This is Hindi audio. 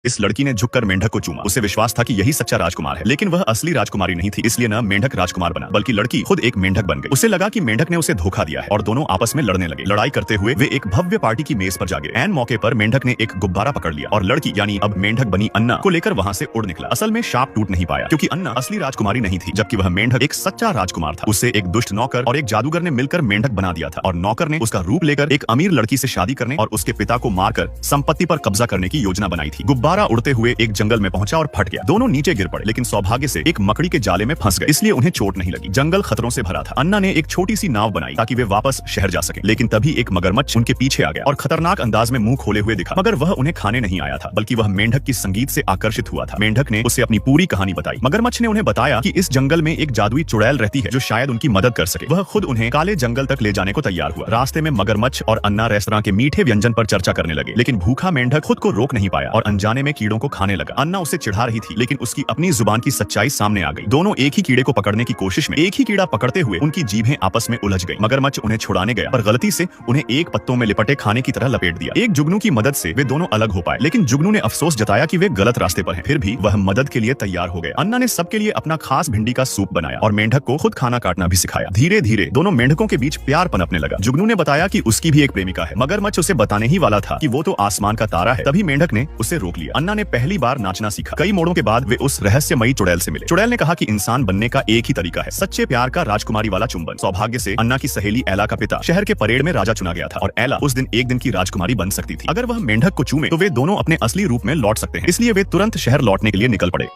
इस लड़की ने झुककर मेंढक को चूमा। उसे विश्वास था कि यही सच्चा राजकुमार है, लेकिन वह असली राजकुमारी नहीं थी। इसलिए न मेंढक राजकुमार बना, बल्कि लड़की खुद एक मेंढक बन गई। उसे लगा कि मेंढक ने उसे धोखा दिया है और दोनों आपस में लड़ने लगे। लड़ाई करते हुए वे एक भव्य पार्टी की मेज पर जा गिरे। ऐन मौके पर मेंढक ने एक गुब्बारा पकड़ लिया और लड़की यानी अब मेंढक बनी अन्ना को लेकर वहां से उड़ निकला। असल में शाप टूट नहीं पाया, क्योंकि अन्ना असली राजकुमारी नहीं थी, जबकि वह मेंढक एक सच्चा राजकुमार था। उसे एक दुष्ट नौकर और एक जादूगर ने मिलकर मेंढक बना दिया था, और नौकर ने उसका रूप लेकर एक अमीर लड़की से शादी करने और उसके पिता को मारकर संपत्ति पर कब्जा करने की योजना बनाई थी। गुब्बारा उड़ते हुए एक जंगल में पहुंचा और फट गया। दोनों नीचे गिर पड़े, लेकिन सौभाग्य से एक मकड़ी के जाले में फंस गए, इसलिए उन्हें चोट नहीं लगी। जंगल खतरों से भरा था। अन्ना ने एक छोटी सी नाव बनाई ताकि वे वापस शहर जा सके, लेकिन तभी एक मगरमच्छ उनके पीछे आ गया और खतरनाक अंदाज में मुंह खोले हुए दिखा। मगर वह उन्हें खाने नहीं आया था, बल्कि वह मेंढक की संगीत से आकर्षित हुआ था। मेंढक ने उसे अपनी पूरी कहानी बताई। मगरमच्छ ने उन्हें बताया कि इस जंगल में एक जादुई चुड़ैल रहती है जो शायद उनकी मदद कर सके। वह खुद उन्हें काले जंगल तक ले जाने को तैयार हुआ। रास्ते में मगरमच्छ और अन्ना रेस्तरां के मीठे व्यंजन पर चर्चा करने लगे, लेकिन भूखा मेंढक खुद को रोक नहीं पाया और अनजाने में कीड़ों को खाने लगा। अन्ना उसे चिढ़ा रही थी, लेकिन उसकी अपनी जुबान की सच्चाई सामने आ गई। दोनों एक ही कीड़े को पकड़ने की कोशिश में एक ही कीड़ा पकड़ते हुए उनकी जीभें आपस में उलझ गई। मगरमच्छ उन्हें छुड़ाने गया, पर गलती से उन्हें एक पत्तों में लिपटे खाने की तरह लपेट दिया। एक जुगनू की मदद से वे दोनों अलग हो पाए, लेकिन जुगनू ने अफसोस जताया कि वे गलत रास्ते पर हैं। फिर भी वह मदद के लिए तैयार हो गए। अन्ना ने सबके लिए अपना खास भिंडी का सूप बनाया और मेंढक को खुद खाना काटना भी सिखाया। धीरे धीरे दोनों मेंढकों के बीच प्यार पनपने लगा। जुगनू ने बताया कि उसकी भी एक प्रेमिका है। मगरमच्छ उसे बताने ही वाला था कि वो तो आसमान का तारा है, तभी मेंढक ने उसे रोक लिया। अन्ना ने पहली बार नाचना सीखा। कई मोड़ों के बाद वे उस रहस्यमयी चुड़ैल से मिले। चुड़ैल ने कहा कि इंसान बनने का एक ही तरीका है, सच्चे प्यार का राजकुमारी वाला चुंबन। सौभाग्य से अन्ना की सहेली एला का पिता शहर के परेड में राजा चुना गया था और एला उस दिन एक दिन की राजकुमारी बन सकती थी। अगर वह मेंढक को चूमे तो वे दोनों अपने असली रूप में लौट सकते हैं, इसलिए वे तुरंत शहर लौटने के लिए निकल पड़े।